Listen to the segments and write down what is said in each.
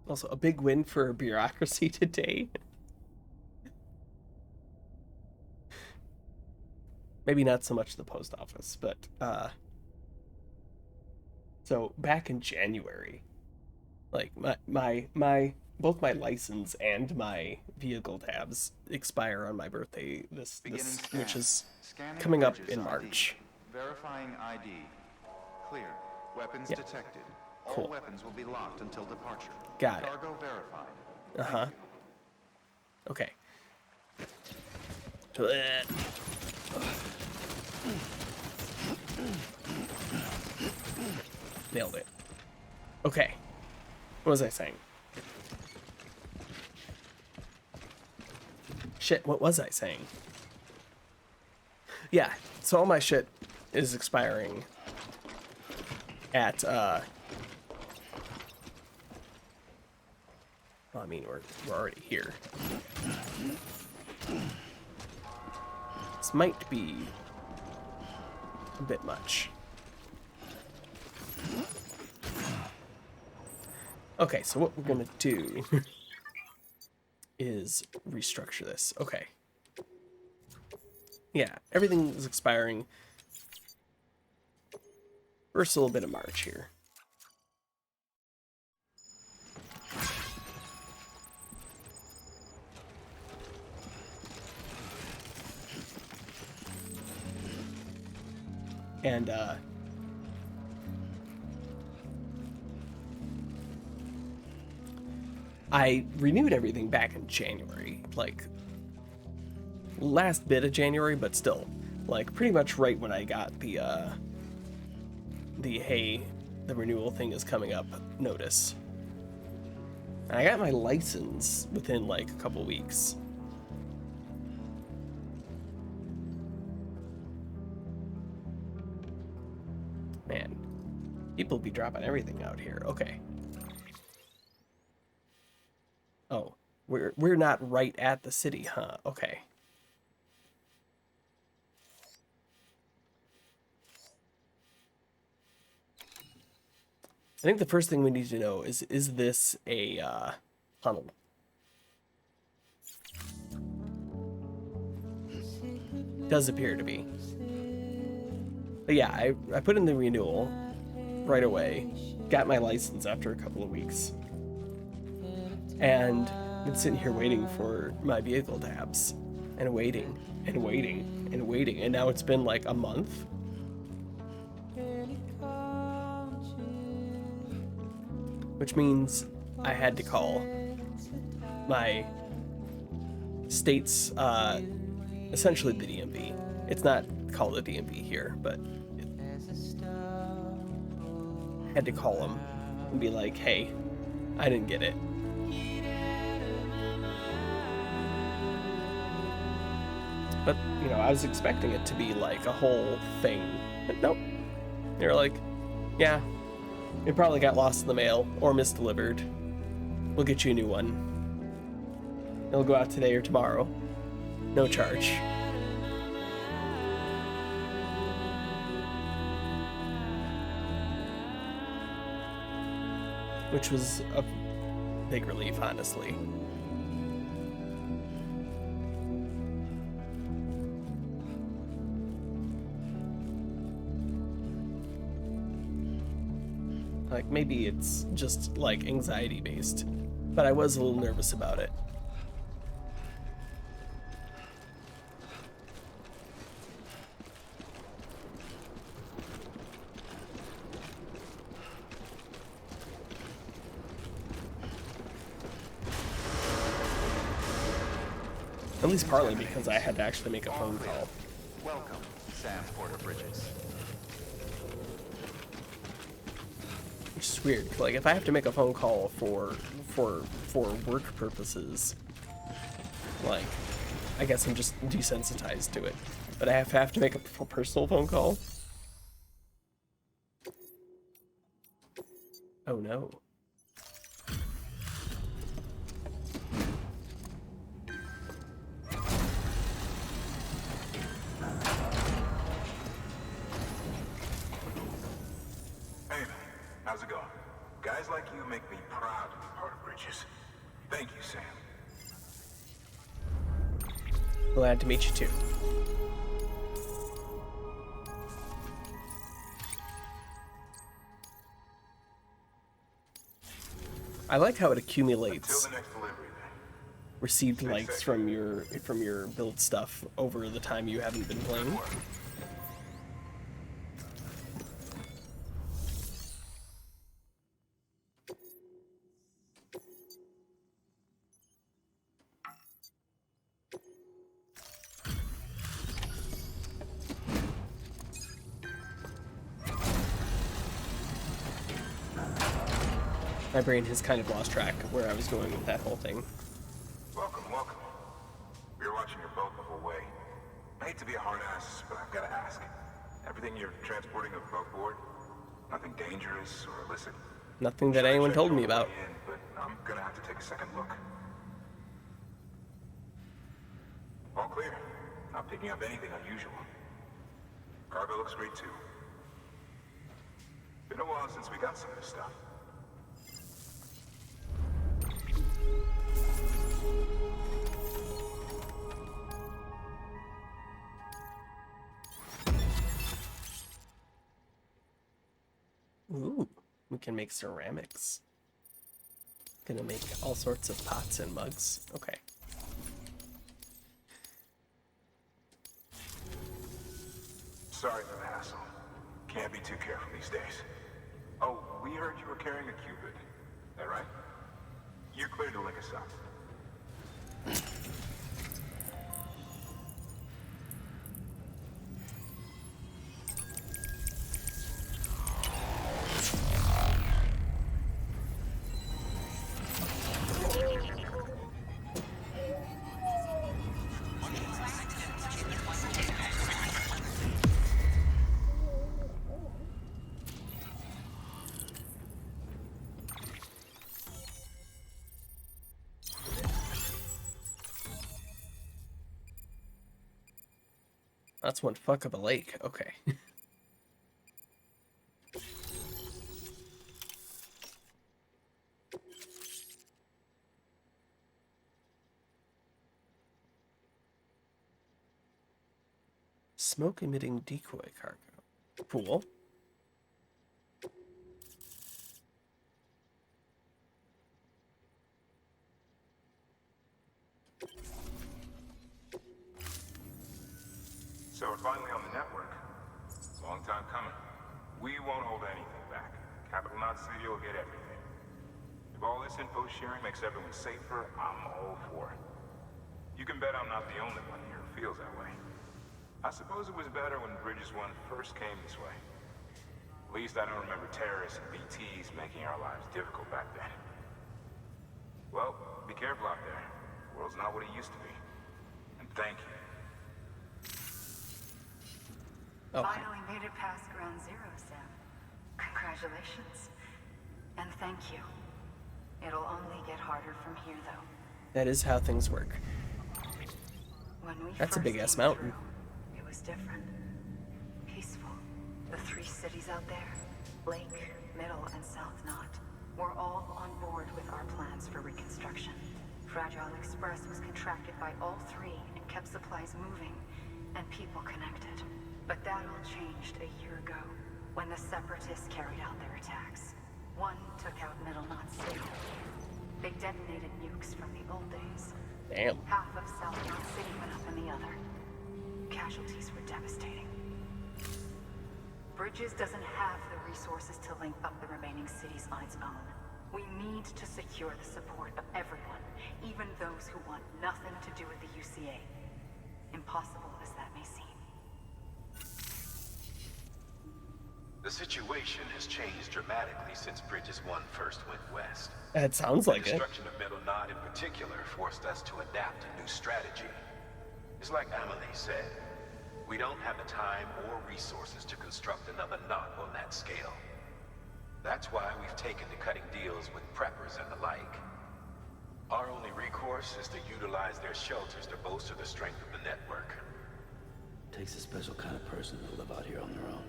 Also, a big win for bureaucracy today. Maybe not so much the post office, but so back in January, like my both my license and my vehicle tabs expire on my birthday Beginning this scan. which is Scanning coming up Bridges in ID. March. Verifying ID. Clear. Weapons Yeah, detected. All cool. weapons will be locked until departure. Got it. Cargo verified. Thank Uh-huh. you. Okay. Nailed it. Okay. What was I saying? Shit, what was I saying? Yeah, so all my shit is expiring at well, I mean we're already here. This might be a bit much. Okay, so what we're gonna do is restructure this. Okay. Yeah, everything is expiring. First a little bit of March here. And I renewed everything back in January, like last bit of January, but still, like pretty much right when I got the hey, the renewal thing is coming up notice. And I got my license within like a couple weeks. Man, people be dropping everything out here. Okay. Oh, we're not right at the city, huh? Okay. I think the first thing we need to know is this a tunnel? Does appear to be. But yeah, I put in the renewal right away, got my license after a couple of weeks, and been sitting here waiting for my vehicle tabs, and waiting, and waiting, and waiting, and now it's been like a month. Which means I had to call my state's, essentially the DMV. It's not called the DMV here, but I had to call them and be like, hey, I didn't get it. But, you know, I was expecting it to be like a whole thing. But nope. They were like, yeah, it probably got lost in the mail or misdelivered. We'll get you a new one. It'll go out today or tomorrow. No charge. Which was a big relief, honestly. Like, maybe it's just, like, anxiety-based, but I was a little nervous about it. At least partly because I had to actually make a phone call. Welcome, Sam Porter Bridges. Which is weird. Like, if I have to make a phone call for work purposes, like, I guess I'm just desensitized to it. But I have to make a personal phone call? Oh no. Hey man, how's it going? Guys like you make me proud to be part of Bridge Bridges. Thank you, Sam. Glad to meet you too. I like how it accumulates Until the next delivery, then. received likes from your build stuff over the time you haven't been playing. My brain has kind of lost track of where I was going with that whole thing. Welcome, welcome. We were watching your boat the whole way. I hate to be a hard ass, but I've got to ask. Everything you're transporting above board? Nothing dangerous or illicit? Nothing that anyone told me about. But I'm gonna have to take a second look. All clear. Not picking up anything unusual. Cargo looks great too. Been a while since we got some of this stuff. Ooh, we can make ceramics. Gonna make all sorts of pots and mugs. Okay. Sorry for the hassle. Can't be too careful these days. Oh, we heard you were carrying a Cupid. That right? You're clear to link us up. That's one fuck of a lake. Okay. Smoke emitting decoy cargo. Cool. So we're finally on the network. Long time coming. We won't hold anything back. Capital Knot City will get everything. If all this info sharing makes everyone safer, I'm all for it. You can bet I'm not the only one here who feels that way. I suppose it was better when Bridges 1 first came this way. At least I don't remember terrorists and BTs making our lives difficult back then. Well, be careful out there. The world's not what it used to be. And thank you. Oh, Finally made it past ground zero, Sam. Congratulations. And thank you. It'll only get harder from here, though. that is how things work. When we That's a first big-ass came mountain. through, it was different. Peaceful. The three cities out there, Lake, Middle, and South Knot, were all on board with our plans for reconstruction. Fragile Express was contracted by all three and kept supplies moving and people connected. But that all changed a year ago, when the Separatists carried out their attacks. One took out Middle Knot City. They detonated nukes from the old days. Damn. Half of South Knot City went up in the other. Casualties were devastating. Bridges doesn't have the resources to link up the remaining cities on its own. We need to secure the support of everyone, even those who want nothing to do with the UCA. Impossible as that may seem. The situation has changed dramatically since Bridges 1 first went west. That sounds like The it. destruction of Middle Knot in particular forced us to adapt a new strategy. It's like Amelie said, we don't have the time or resources to construct another knot on that scale. That's why we've taken to cutting deals with preppers and the like. Our only recourse is to utilize their shelters to bolster the strength of the network. Takes a special kind of person to live out here on their own.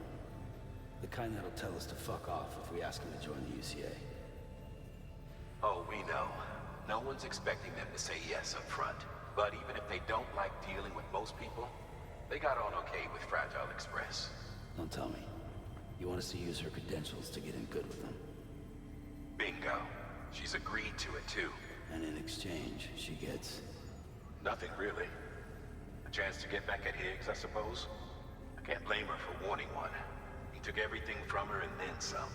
The kind that'll tell us to fuck off if we ask them to join the UCA. Oh, we know. one's expecting them to say yes up front. But even if they don't like dealing with most people, they got on okay with Fragile Express. Don't tell me. You want us to use her credentials to get in good with them. Bingo. She's agreed to it too. And in exchange, she gets... Nothing really. A chance to get back at Higgs, I suppose. I can't blame her for wanting one. He took everything from her and then some.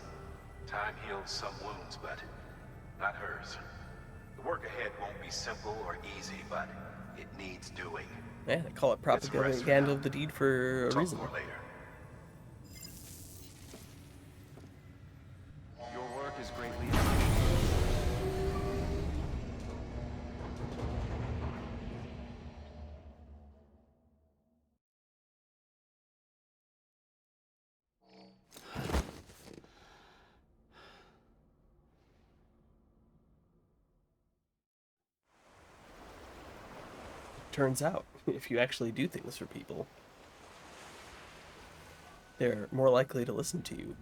Time healed some wounds, but not hers. The work ahead won't be simple or easy, but it needs doing. Yeah, they call it propaganda of the deed for a Talk reason. more later. Your work is greatly Turns out, if you actually do things for people, they're more likely to listen to you.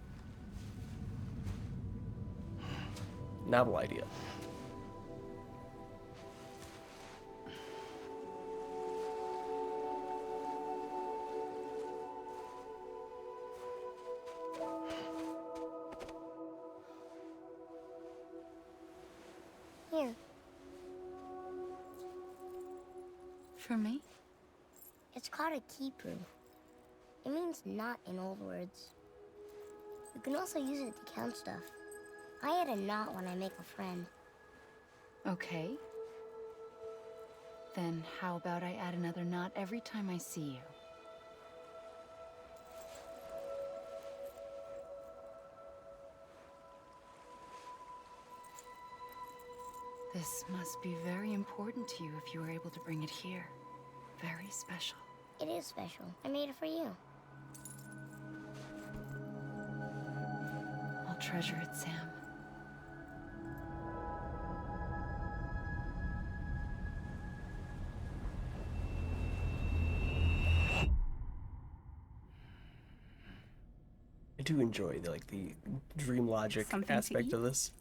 Novel idea. Here. For me? It's called a keeper. It means knot in old words. You can also use it to count stuff. I add a knot when I make a friend. Okay. Then how about I add another knot every time I see you? This must be very important to you if you were able to bring it here. Very special. It is special. I made it for you. I'll treasure it, Sam. I do enjoy the dream logic Something to aspect eat? of this.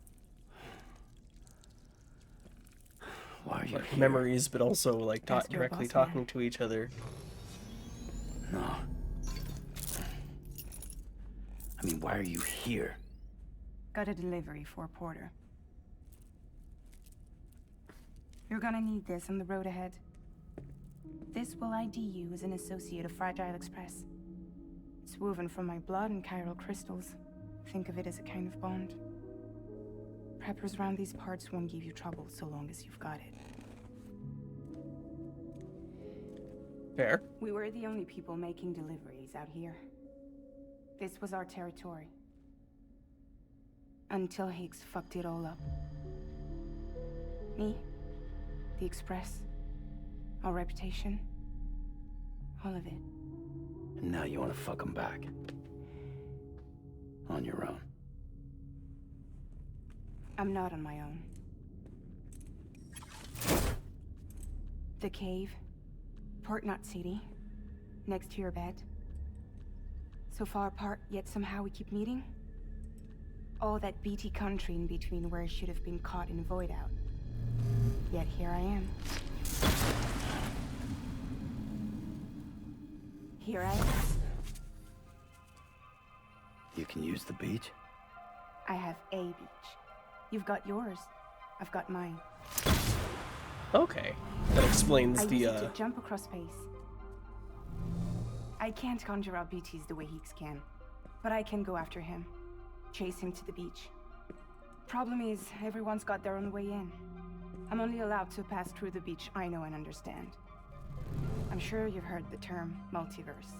Why are you Like here? memories, but also like Ask your directly boss talking man. to each other. No. I mean, why are you here? Got a delivery for Porter. You're gonna need this on the road ahead. This will ID you as an associate of Fragile Express. It's woven from my blood and chiral crystals. Think of it as a kind of bond. Preppers around these parts won't give you trouble so long as you've got it. Fair. We were the only people making deliveries out here. This was our territory. Until Higgs fucked it all up. Me, the Express, our reputation, all of it. And now you want to fuck them back. On your own. I'm not on my own. The cave, Port Knot City, next to your bed. So far apart, yet somehow we keep meeting. All that BT country in between where I should have been caught in Void Out. Yet here I am. Here I am. You can use the beach? I have a beach. You've got yours. I've got mine. Okay, that explains I the use it to jump across space. I can't conjure out BTs the way Higgs can, but I can go after him, chase him to the beach. Problem is, everyone's got their own way in. I'm only allowed to pass through the beach I know and understand. I'm sure you've heard the term multiverse.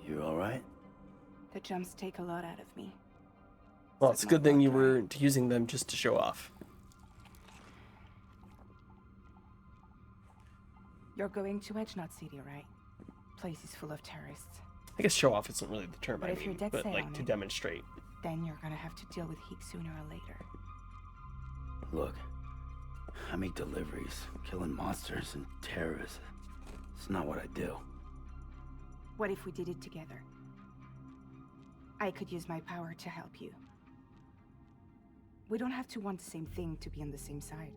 You alright? The jumps take a lot out of me. well, it's a good thing you weren't using them just to show off. You're going to Edge Knot City, right? Place is full of terrorists. I guess show off isn't really the term But I if you're mean, dead but set like on to it- demonstrate. Then you're gonna have to deal with Higgs sooner or later. Look, I make deliveries, killing monsters and terrorists. It's not what I do. What if we did it together? I could use my power to help you. We don't have to want the same thing to be on the same side.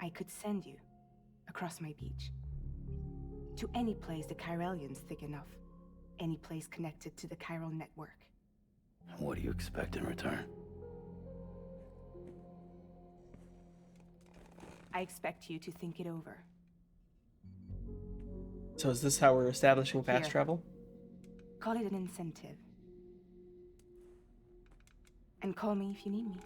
I could send you across my beach. To any place the Chiralian's thick enough. Any place connected to the Chiral network. What do you expect in return? I expect you to think it over. So is this how we're establishing fast Here. travel? Call it an incentive. And call me if you need me.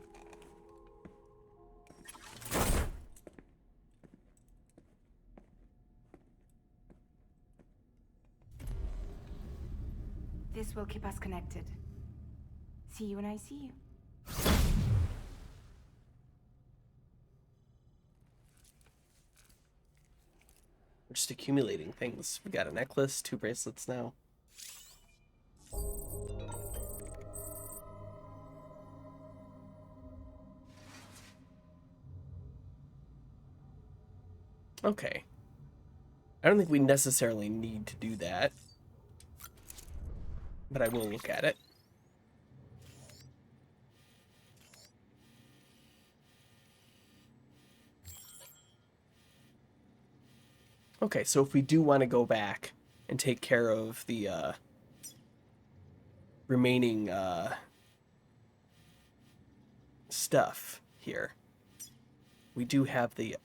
This will keep us connected. See you when I see you. We're just accumulating things. We got a necklace, 2 bracelets now. Okay. I don't think we necessarily need to do that, but I will look at it. Okay, so if we do want to go back and take care of the remaining stuff here, we do have the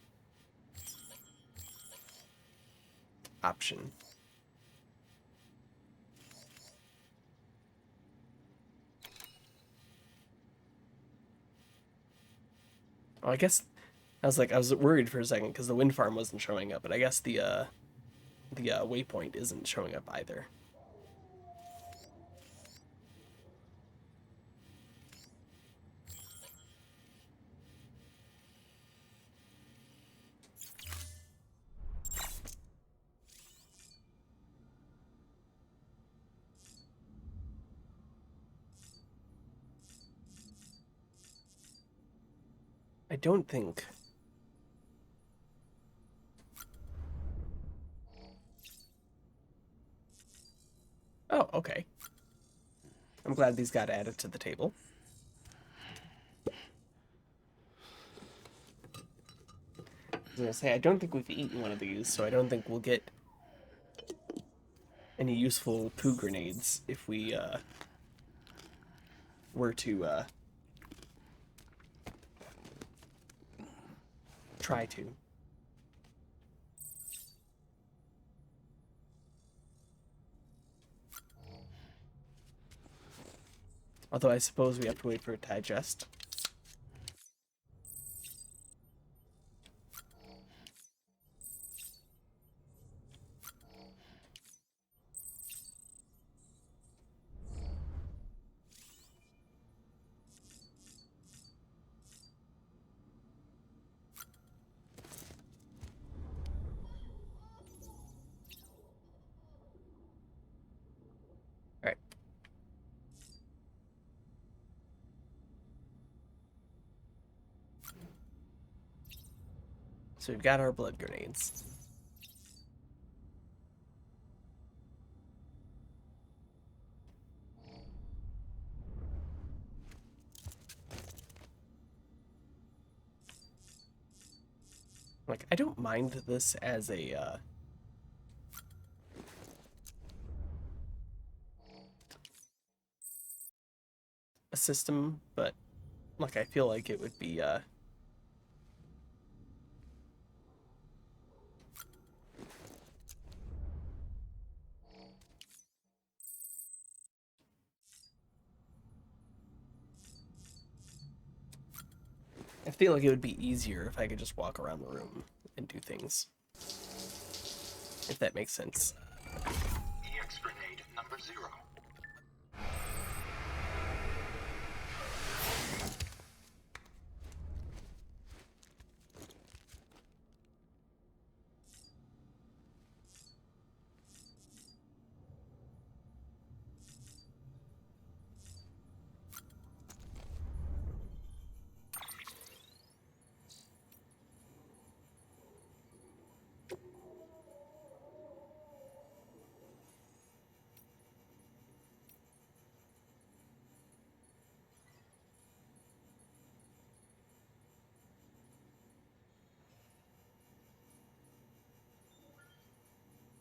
option. Oh, I guess I was worried for a second because the wind farm wasn't showing up, but I guess the waypoint isn't showing up either. I don't think. Oh, okay. I'm glad these got added to the table. I was gonna say, I don't think we've eaten one of these, so I don't think we'll get any useful poo grenades if we were to try to. Although I suppose we have to wait for it to digest. Alright. So we've got our blood grenades. Like, I don't mind this as a system, but like, I feel like it would be I feel like it would be easier if I could just walk around the room and do things. If that makes sense. EX grenade number 0.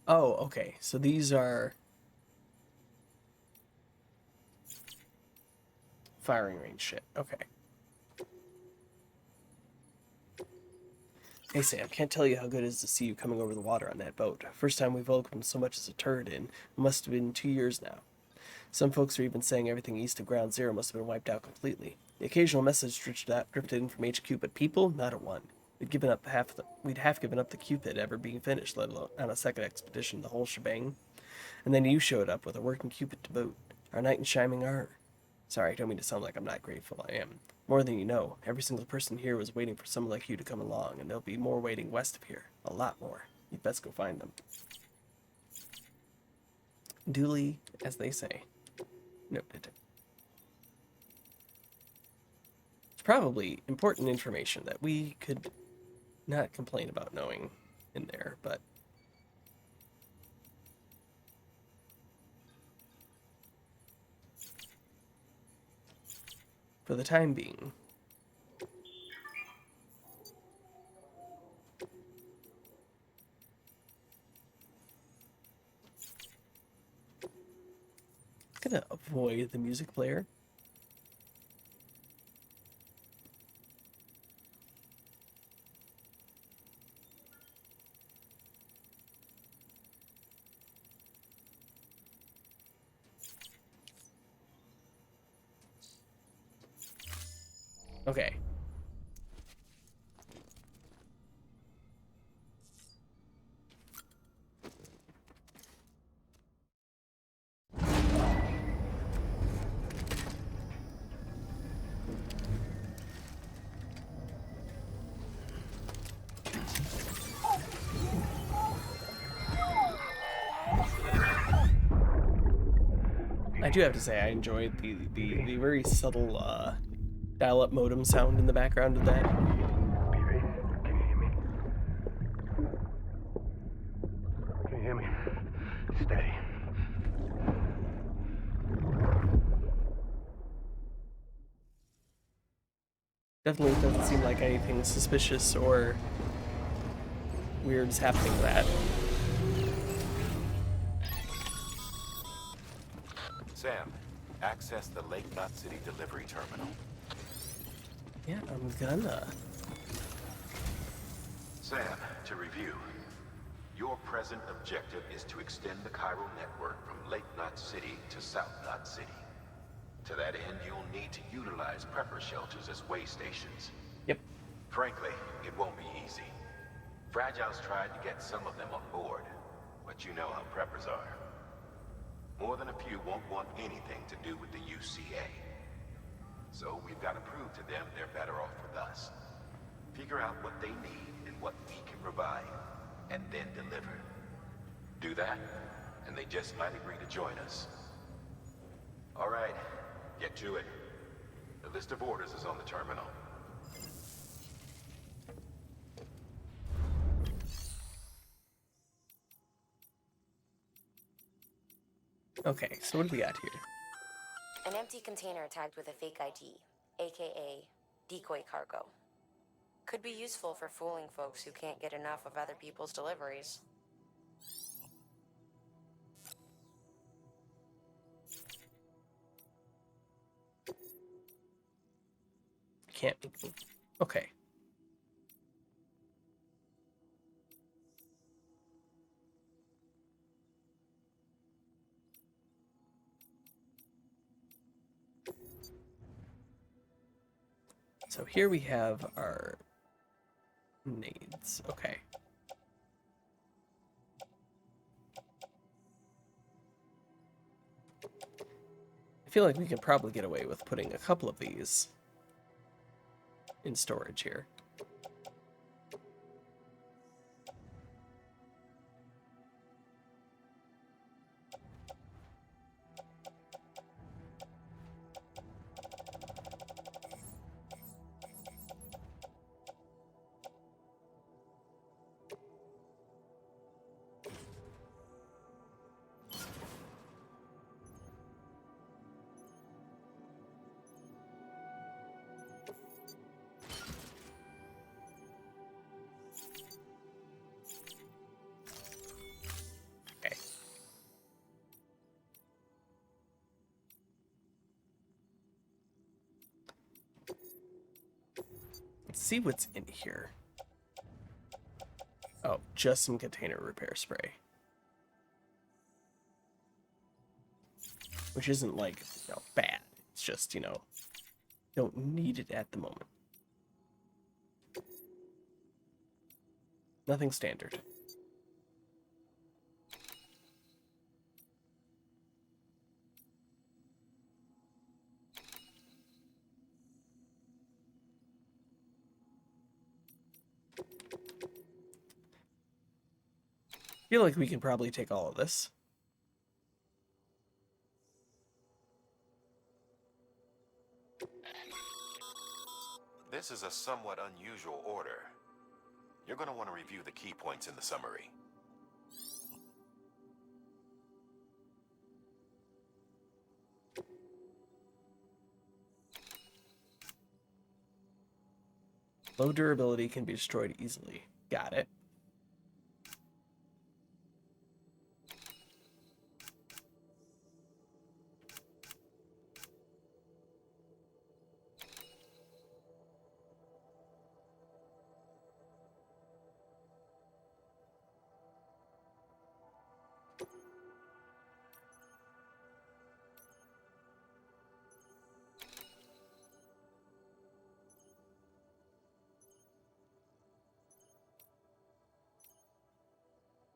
Oh, okay. So these are firing range shit. Okay. Hey Sam, can't tell you how good it is to see you coming over the water on that boat. First time we've welcomed so much as a turd in. It must have been 2 years now. Some folks are even saying everything east of Ground Zero must have been wiped out completely. The occasional message drifted in from HQ, but people, not a one. We'd half given up the Cupid ever being finished, let alone on a second expedition, the whole shebang. And then you showed up with a working Cupid to boot. Our knight in shining armor. Sorry, I don't mean to sound like I'm not grateful. I am. More than you know. Every single person here was waiting for someone like you to come along, and there'll be more waiting west of here. A lot more. You'd best go find them. Duly, as they say. Noted. It's probably important information that we could not complain about knowing in there, but for the time being, I'm gonna avoid the music player. Okay. I do have to say I enjoyed the very subtle dial-up modem sound in the background of that. Baby, can you hear me? Can you hear me? Steady. Definitely doesn't seem like anything suspicious or weird is happening with that. Sam, access the Lake Knot City delivery terminal. Yeah, I'm gonna. Sam, to review, your present objective is to extend the Chiral network from Lake Knot City to South Knot City. To that end, you'll need to utilize prepper shelters as way stations. Yep. Frankly, it won't be easy. Fragile's tried to get some of them on board, but you know how preppers are. More than a few won't want anything to do with the UCA. So we've got to prove to them they're better off with us. Figure out what they need and what we can provide, and then deliver. Do that, and they just might agree to join us. All right, get to it. The list of orders is on the terminal. Okay, so what do we got here? An empty container tagged with a fake ID, aka decoy cargo. Could be useful for fooling folks who can't get enough of other people's deliveries. Can't make me. Okay. So here we have our nades. Okay. I feel like we could probably get away with putting a couple of these in storage here. Let's see what's in here. Oh, just some container repair spray. Which isn't like, bad. It's just, don't need it at the moment. Nothing standard. I feel like we can probably take all of this. This is a somewhat unusual order. You're going to want to review the key points in the summary. Low durability can be destroyed easily. Got it.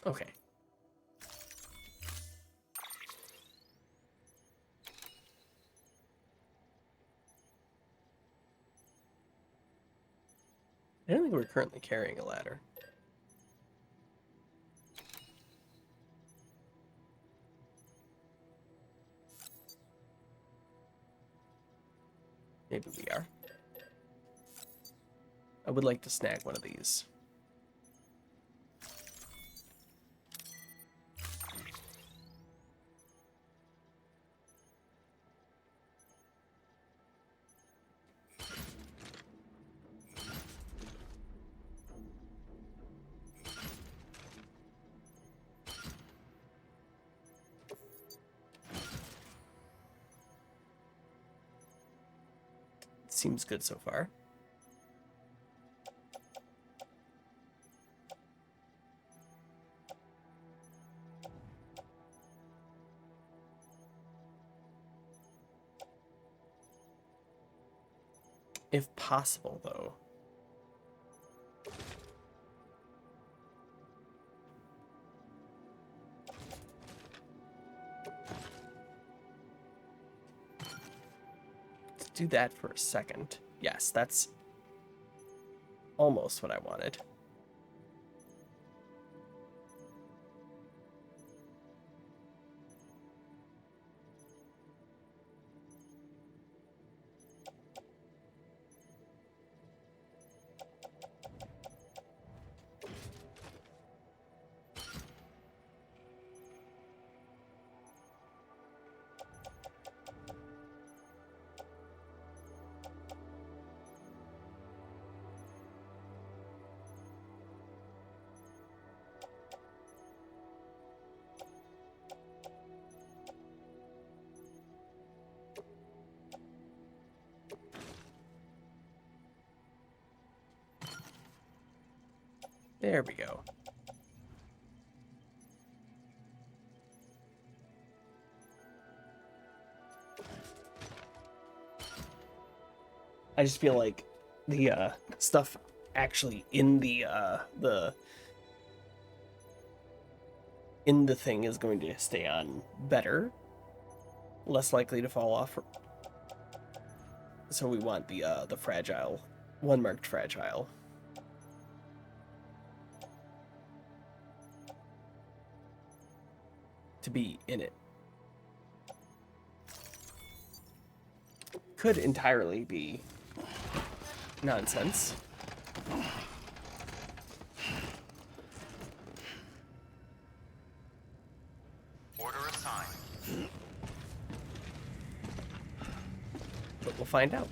Okay. I don't think we're currently carrying a ladder. Maybe we are. I would like to snag one of these. Seems good so far. If possible, though. Let's do that for a second. Yes, that's almost what I wanted. There we go. I just feel like the stuff actually in the thing is going to stay on better, less likely to fall off. So we want the fragile, one marked fragile. To be in it. Could entirely be nonsense. Order assigned. But we'll find out.